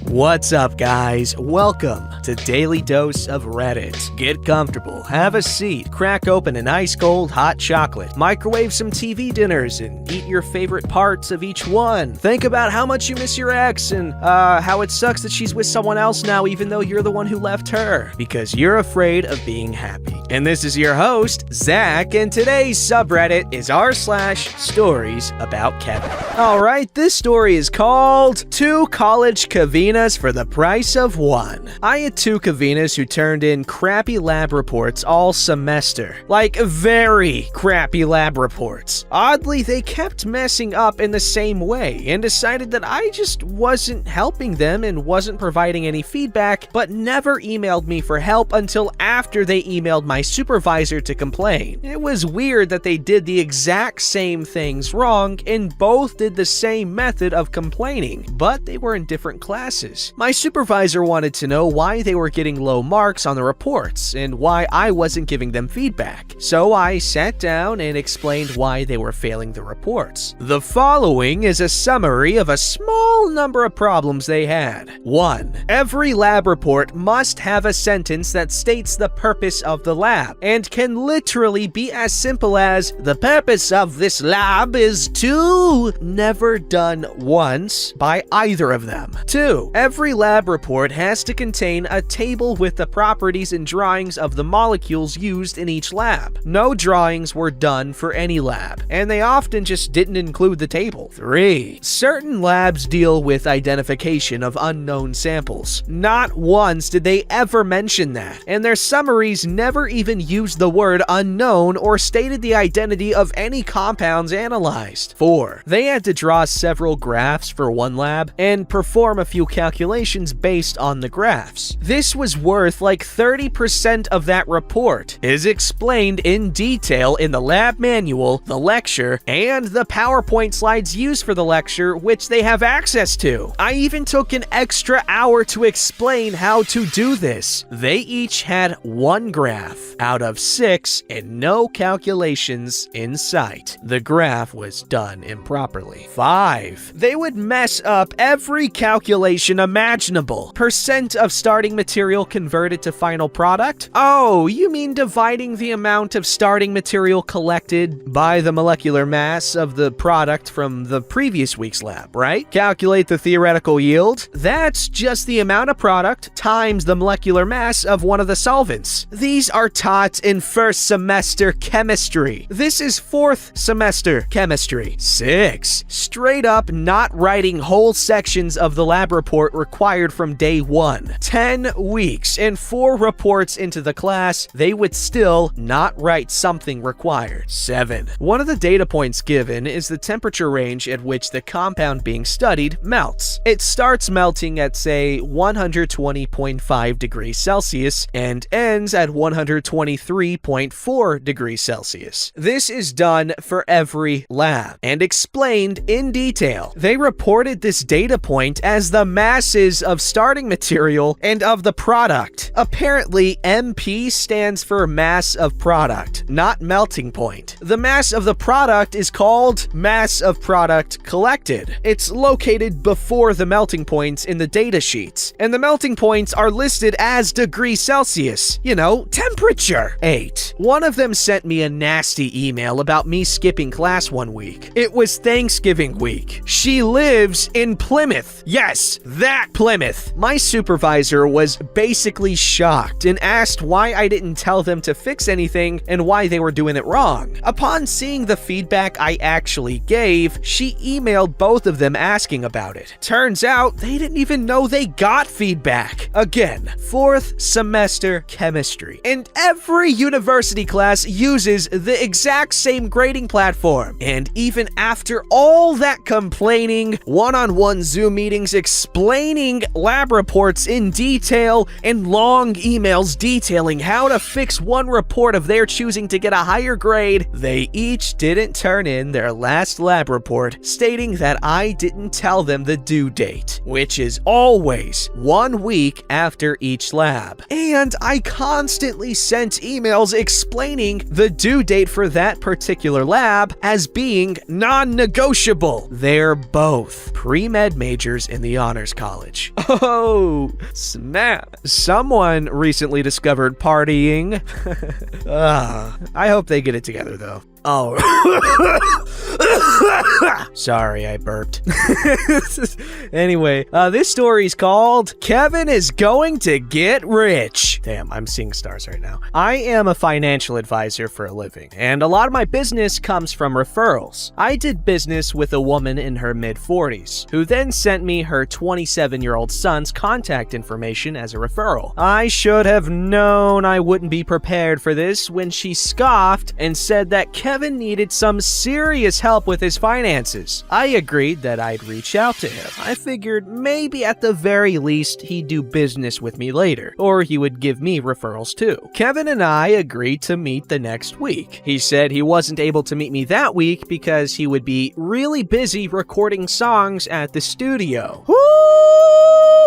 What's up, guys? Welcome to Daily Dose of Reddit. Get comfortable, have a seat, crack open an ice-cold hot chocolate, microwave some TV dinners, and eat your favorite parts of each one. Think about how much you miss your ex and how it sucks that she's with someone else now even though you're the one who left her, because you're afraid of being happy. And this is your host, Zach, and today's subreddit is r/StoriesAboutKevin. Alright, this story is called 2 College Kavinas for the Price of 1. I had 2 Kavinas who turned in crappy lab reports all semester. Like, very crappy lab reports. Oddly, they kept messing up in the same way and decided that I just wasn't helping them and wasn't providing any feedback, but never emailed me for help until after they emailed my supervisor to complain. It was weird that they did the exact same things wrong and both did the same method of complaining, but they were in different classes. My supervisor wanted to know why they were getting low marks on the reports and why I wasn't giving them feedback. So I sat down and explained why they were failing the reports. The following is a summary of a small number of problems they had. 1. Every lab report must have a sentence that states the purpose of the lab and can literally be as simple as, "The purpose of this lab is to..." Never done once by either of them. 2. Every lab report has to contain a table with the properties and drawings of the molecules used in each lab. No drawings were done for any lab, and they often just didn't include the table. 3. Certain labs deal with identification of unknown samples. Not once did they ever mention that, and their summaries never even used the word unknown or stated the identity of any compounds analyzed. 4. They had to draw several graphs for one lab and perform a few calculations based on the graphs. This was worth like 30% of that report, is explained in detail in the lab manual, the lecture, and the PowerPoint slides used for the lecture, which they have access to. I even took an extra hour to explain how to do this. They each had 1 graph out of 6 and no calculations in sight. The graph was done improperly. 5. They would mess up every calculation imaginable. Percent of starting material converted to final product? Oh, you mean dividing the amount of starting material collected by the molecular mass of the product from the previous week's lab, right? Calculate the theoretical yield? That's just the amount of product times the molecular mass of one of the solvents. These are taught in first semester chemistry. This is 4th semester chemistry. 6. Straight up not writing whole sections of the lab report required from day 1. 10 weeks and 4 reports into the class, they would still not write something required. 7. One of the data points given is the temperature range at which the compound being studied melts. It starts melting at, say, 120.5 degrees Celsius and ends at 123.4 degrees Celsius. This is done for every lab and explained in detail. They reported this data point as the masses of starting material and of the product. Apparently, MP stands for mass of product, not melting point. The mass of the product is called mass of product collected. It's located before the melting points in the data sheets, and the melting points are listed as degrees Celsius. You know, temperature. 8. One of them sent me a nasty email about me skipping class one week. It was Thanksgiving week. She lives in Plymouth. Yes, that Plymouth. My supervisor was basically shocked and asked why I didn't tell them to fix anything and why they were doing it wrong. Upon seeing the feedback I actually gave, she emailed both of them asking about it. Turns out they didn't even know they got feedback. Again, 4th semester chemistry. And every university class uses the exact same grading platform. And even after all that complaining, one-on-one Zoom meetings explaining lab reports in detail, and long emails detailing how to fix one report of their choosing to get a higher grade, they each didn't turn in their last lab report, stating that I didn't tell them the due date, which is always 1 week after each lab. And I constantly sent emails explaining the due date for that particular lab as being non-negotiable. They're both pre-med majors in the honors college. Oh, snap. Someone recently discovered partying. I hope they get it together, though. Oh. Sorry, I burped. Anyway, this story's called Kevin is Going to Get Rich. Damn, I'm seeing stars right now. I am a financial advisor for a living, and a lot of my business comes from referrals. I did business with a woman in her mid-40s, who then sent me her 27-year-old son's contact information as a referral. I should have known I wouldn't be prepared for this when she scoffed and said that Kevin needed some serious help with his finances. I agreed that I'd reach out to him. I figured maybe at the very least he'd do business with me later, or he would give me referrals too. Kevin and I agreed to meet the next week. He said he wasn't able to meet me that week because he would be really busy recording songs at the studio. Woo!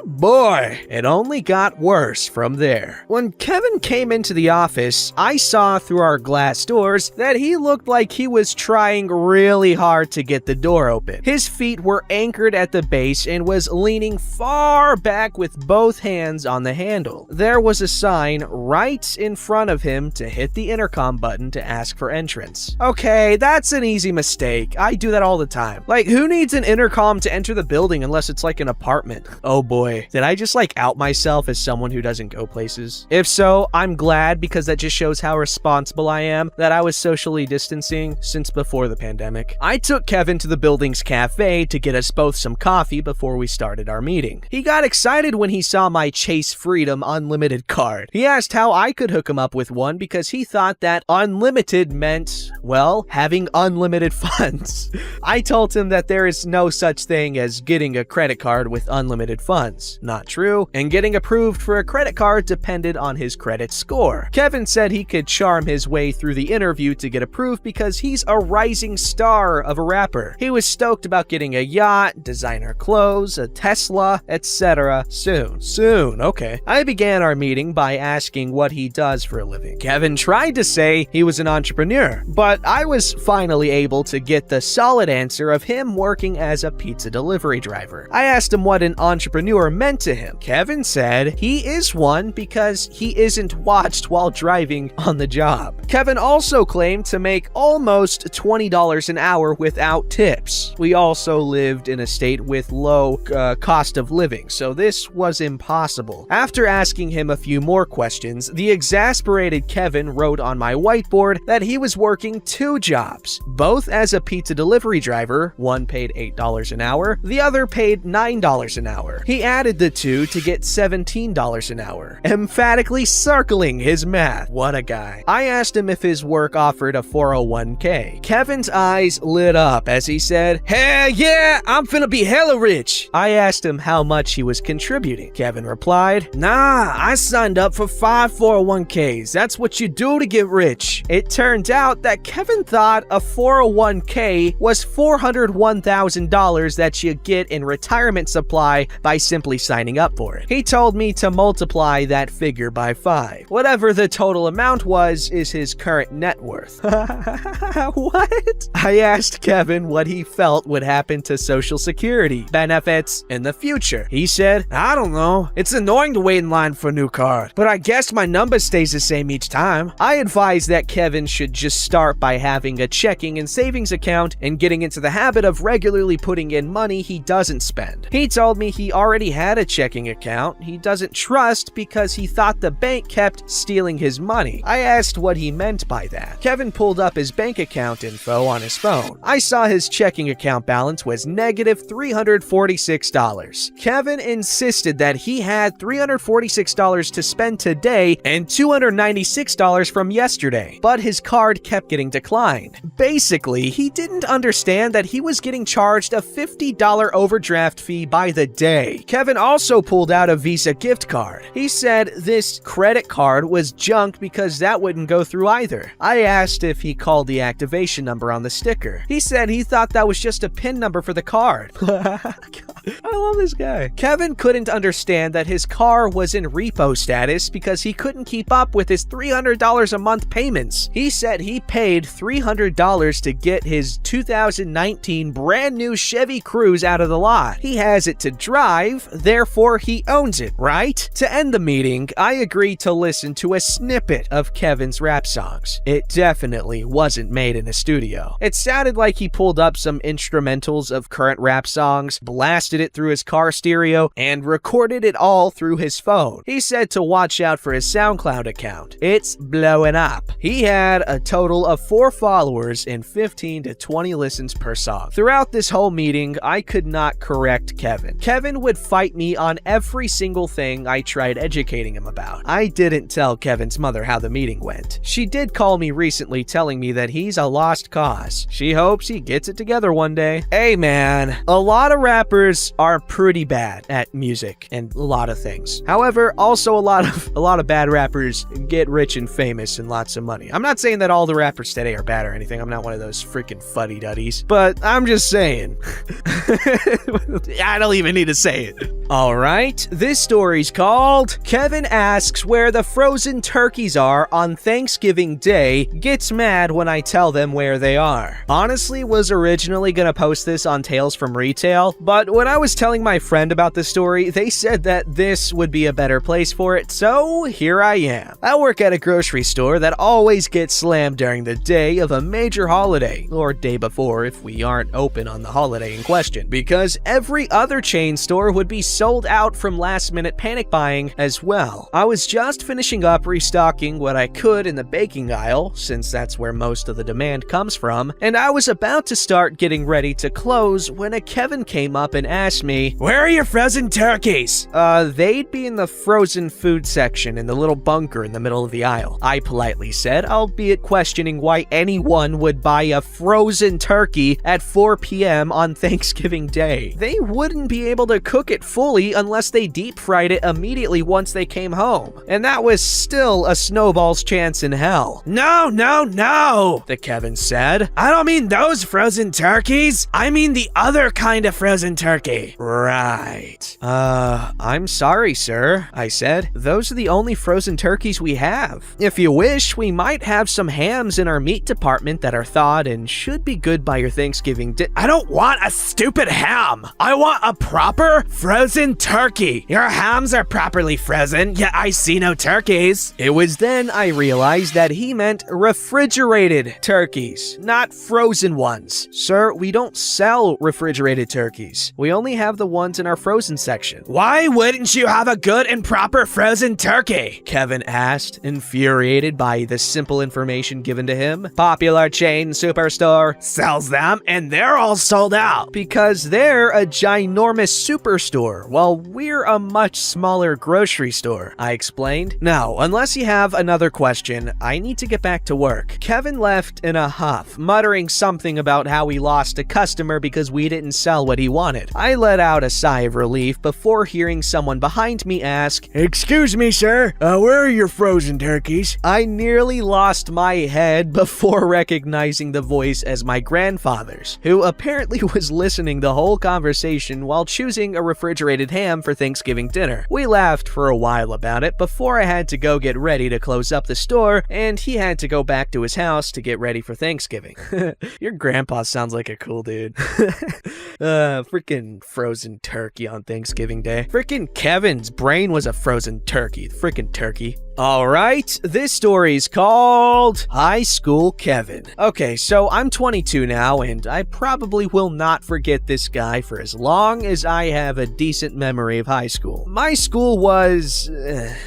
Boy, it only got worse from there. When Kevin came into the office, I saw through our glass doors that he looked like he was trying really hard to get the door open. His feet were anchored at the base and was leaning far back with both hands on the handle. There was a sign right in front of him to hit the intercom button to ask for entrance. Okay, that's an easy mistake. I do that all the time. Like, who needs an intercom to enter the building unless it's like an apartment? Oh boy. Did I just like out myself as someone who doesn't go places? If so, I'm glad because that just shows how responsible I am that I was socially distancing since before the pandemic. I took Kevin to the building's cafe to get us both some coffee before we started our meeting. He got excited when he saw my Chase Freedom Unlimited card. He asked how I could hook him up with one because he thought that unlimited meant, well, having unlimited funds. I told him that there is no such thing as getting a credit card with unlimited funds. Not true, and getting approved for a credit card depended on his credit score. Kevin said he could charm his way through the interview to get approved because he's a rising star of a rapper. He was stoked about getting a yacht, designer clothes, a Tesla, etc. Soon, okay. I began our meeting by asking what he does for a living. Kevin tried to say he was an entrepreneur, but I was finally able to get the solid answer of him working as a pizza delivery driver. I asked him what an entrepreneur meant to him. Kevin said he is one because he isn't watched while driving on the job. Kevin also claimed to make almost $20 an hour without tips. We also lived in a state with low cost of living, so this was impossible. After asking him a few more questions, the exasperated Kevin wrote on my whiteboard that he was working two jobs, both as a pizza delivery driver. One paid $8 an hour, the other paid $9 an hour. He added the two to get $17 an hour, emphatically circling his math. What a guy. I asked him if his work offered a 401k. Kevin's eyes lit up as he said, "Hell yeah, I'm finna be hella rich." I asked him how much he was contributing. Kevin replied, "Nah, I signed up for 5 401ks. That's what you do to get rich." It turned out that Kevin thought a 401k was $401,000 that you get in retirement supply by simply signing up for it. He told me to multiply that figure by 5. Whatever the total amount was is his current net worth. What? I asked Kevin what he felt would happen to Social Security benefits in the future. He said, "I don't know. It's annoying to wait in line for a new card, but I guess my number stays the same each time." I advised that Kevin should just start by having a checking and savings account and getting into the habit of regularly putting in money he doesn't spend. He told me he already had a checking account he doesn't trust because he thought the bank kept stealing his money. I asked what he meant by that. Kevin pulled up his bank account info on his phone. I saw his checking account balance was negative $346. Kevin insisted that he had $346 to spend today and $296 from yesterday, but his card kept getting declined. Basically, he didn't understand that he was getting charged a $50 overdraft fee by the day. Kevin also pulled out a Visa gift card. He said this credit card was junk because that wouldn't go through either. I asked if he called the activation number on the sticker. He said he thought that was just a PIN number for the card. I love this guy. Kevin couldn't understand that his car was in repo status because he couldn't keep up with his $300 a month payments. He said he paid $300 to get his 2019 brand new Chevy Cruze out of the lot. He has it to drive, therefore he owns it, right? To end the meeting, I agreed to listen to a snippet of Kevin's rap songs. It definitely wasn't made in a studio. It sounded like he pulled up some instrumentals of current rap songs, blasted it through his car stereo, and recorded it all through his phone. He said to watch out for his SoundCloud account. It's blowing up. He had a total of 4 followers and 15 to 20 listens per song. Throughout this whole meeting, I could not correct Kevin. Kevin would fight me on every single thing I tried educating him about. I didn't tell Kevin's mother how the meeting went. She did call me recently telling me that he's a lost cause. She hopes he gets it together one day. Hey man, a lot of rappers are pretty bad at music and a lot of things. However, also a lot of bad rappers get rich and famous and lots of money. I'm not saying that all the rappers today are bad or anything. I'm not one of those freaking fuddy-duddies, but I'm just saying. I don't even need to say it. Alright, this story's called Kevin Asks Where the Frozen Turkeys Are on Thanksgiving Day, Gets Mad When I Tell Them Where They Are. Honestly, was originally gonna post this on Tales from Retail, but when I was telling my friend about the story, they said that this would be a better place for it, so here I am. I work at a grocery store that always gets slammed during the day of a major holiday, or day before if we aren't open on the holiday in question, because every other chain store would be sold out from last-minute panic buying as well. I was just finishing up restocking what I could in the baking aisle, since that's where most of the demand comes from, and I was about to start getting ready to close when a Kevin came up and asked me, "Where are your frozen turkeys?" They'd be in the frozen food section in the little bunker in the middle of the aisle, I politely said, albeit questioning why anyone would buy a frozen turkey at 4 p.m. on Thanksgiving Day. They wouldn't be able to cook it fully unless they deep fried it immediately once they came home, and that was still a snowball's chance in hell. No, the Kevin said. I don't mean those frozen turkeys. I mean the other kind of frozen turkey. Right. I'm sorry, sir, I said. Those are the only frozen turkeys we have. If you wish, we might have some hams in our meat department that are thawed and should be good by your Thanksgiving I don't want a stupid ham. I want a proper frozen turkey. Your hams are properly frozen, yet I see no turkeys. It was then I realized that he meant refrigerated turkeys, not frozen ones. Sir, we don't sell refrigerated turkeys. We only have the ones in our frozen section. Why wouldn't you have a good and proper frozen turkey? Kevin asked, infuriated by the simple information given to him. Popular chain superstore sells them and they're all sold out because they're a ginormous superstore while we're a much smaller grocery store, I explained. Now, unless you have another question, I need to get back to work. Kevin left in a huff, muttering something about how he lost a customer because we didn't sell what he wanted. I let out a sigh of relief before hearing someone behind me ask, "Excuse me, sir, where are your frozen turkeys?" I nearly lost my head before recognizing the voice as my grandfather's, who apparently was listening the whole conversation while choosing a refrigerated ham for Thanksgiving dinner. We laughed for a while about it before I had to go get ready to close up the store, and he had to go back to his house to get ready for Thanksgiving. Your grandpa sounds like a cool dude. Freaking frozen turkey on Thanksgiving Day. Freaking Kevin's brain was a frozen turkey. Freaking turkey. Alright, this story's called High School Kevin. Okay, so I'm 22 now, and I probably will not forget this guy for as long as I have a decent memory of high school. My school was...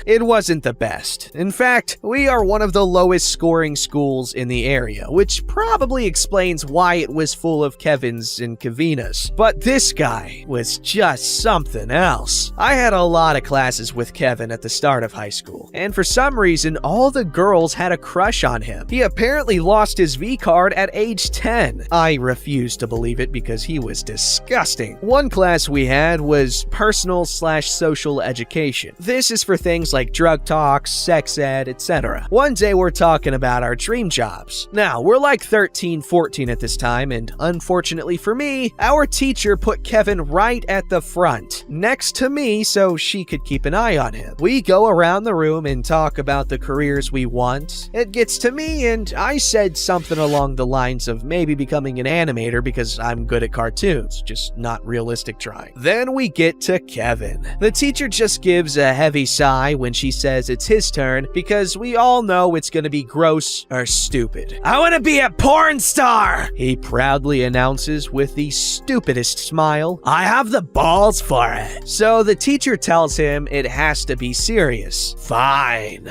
it wasn't the best. In fact, we are one of the lowest scoring schools in the area, which probably explains why it was full of Kevins and Kevinas. But this guy was just something else. I had a lot of classes with Kevin at the start of high school, and for for some reason, all the girls had a crush on him. He apparently lost his V-card at age 10. I refuse to believe it because he was disgusting. One class we had was personal/social education. This is for things like drug talks, sex ed, etc. One day we're talking about our dream jobs. Now, we're like 13, 14 at this time, and unfortunately for me, our teacher put Kevin right at the front, next to me so she could keep an eye on him. We go around the room and talk about the careers we want. It gets to me and I said something along the lines of maybe becoming an animator because I'm good at cartoons, just not realistic trying. Then we get to Kevin. The teacher just gives a heavy sigh when she says it's his turn because we all know it's gonna be gross or stupid. "I wanna be a porn star," he proudly announces with the stupidest smile. "I have the balls for it." So the teacher tells him it has to be serious. Fine.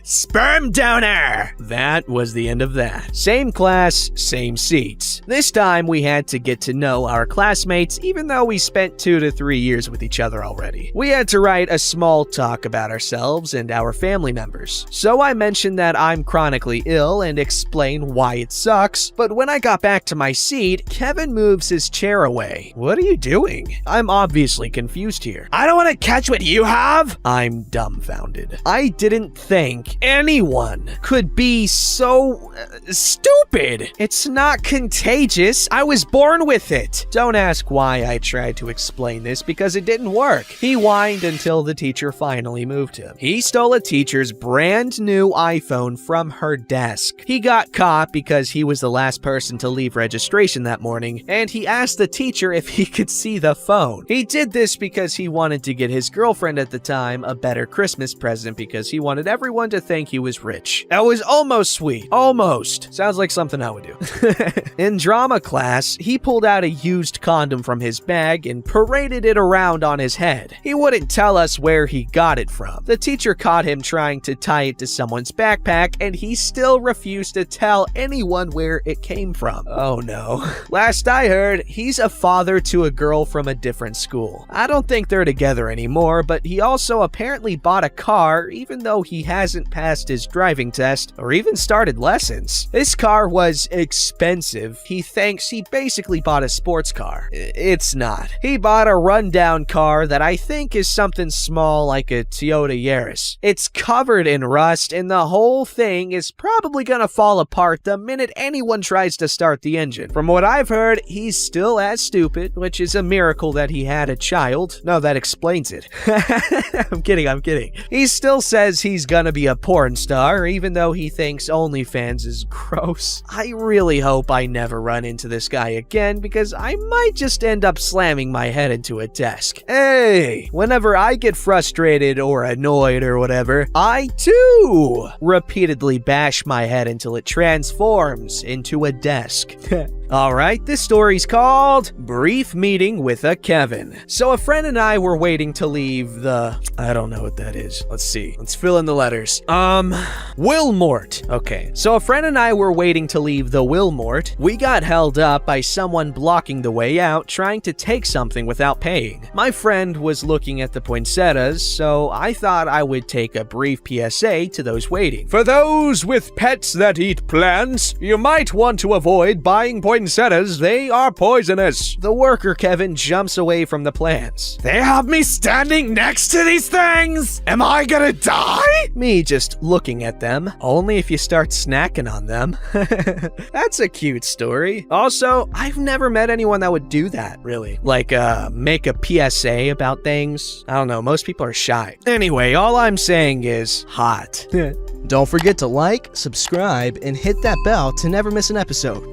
Sperm donor! That was the end of that. Same class, same seats. This time we had to get to know our classmates even though we spent 2 to 3 years with each other already. We had to write a small talk about ourselves and our family members. So I mentioned that I'm chronically ill and explain why it sucks, but when I got back to my seat, Kevin moves his chair away. What are you doing? I'm obviously confused here. "I don't want to catch what you have!" I'm dumbfounded. I didn't think anyone could be so stupid. It's not contagious. I was born with it. Don't ask why I tried to explain this because it didn't work. He whined until the teacher finally moved him. He stole a teacher's brand new iPhone from her desk. He got caught because he was the last person to leave registration that morning, and he asked the teacher if he could see the phone. He did this because he wanted to get his girlfriend at the time a better Christmas present because he wanted everyone to think he was rich. That was almost sweet. Almost. Sounds like something I would do. In drama class, he pulled out a used condom from his bag and paraded it around on his head. He wouldn't tell us where he got it from. The teacher caught him trying to tie it to someone's backpack, and he still refused to tell anyone where it came from. Oh no. Last I heard, he's a father to a girl from a different school. I don't think they're together anymore, but he also apparently bought a car even though he hasn't passed his driving test or even started lessons. This car was expensive. He thinks he basically bought a sports car. It's not. He bought a rundown car that I think is something small like a Toyota Yaris. It's covered in rust and the whole thing is probably gonna fall apart the minute anyone tries to start the engine. From what I've heard, he's still as stupid, which is a miracle that he had a child. No, that explains it. I'm kidding. He still says he's gonna be a porn star, even though he thinks OnlyFans is gross. I really hope I never run into this guy again because I might just end up slamming my head into a desk. Hey, whenever I get frustrated or annoyed or whatever, I too repeatedly bash my head until it transforms into a desk. Alright, this story's called Brief Meeting with a Kevin. So a friend and I were waiting to leave the... I don't know what that is. Let's see. Let's fill in the letters. Wilmort. Okay, so a friend and I were waiting to leave the Wilmort. We got held up by someone blocking the way out, trying to take something without paying. My friend was looking at the poinsettias, so I thought I would take a brief PSA to those waiting. For those with pets that eat plants, you might want to avoid buying poinsettias. They are poisonous. The worker Kevin jumps away from the plants. They have me standing next to these things? Am I gonna die? Me just looking at them. Only if you start snacking on them. That's a cute story. Also, I've never met anyone that would do that, really. Like, make a PSA about things. I don't know, most people are shy. Anyway, all I'm saying is hot. Don't forget to like, subscribe, and hit that bell to never miss an episode.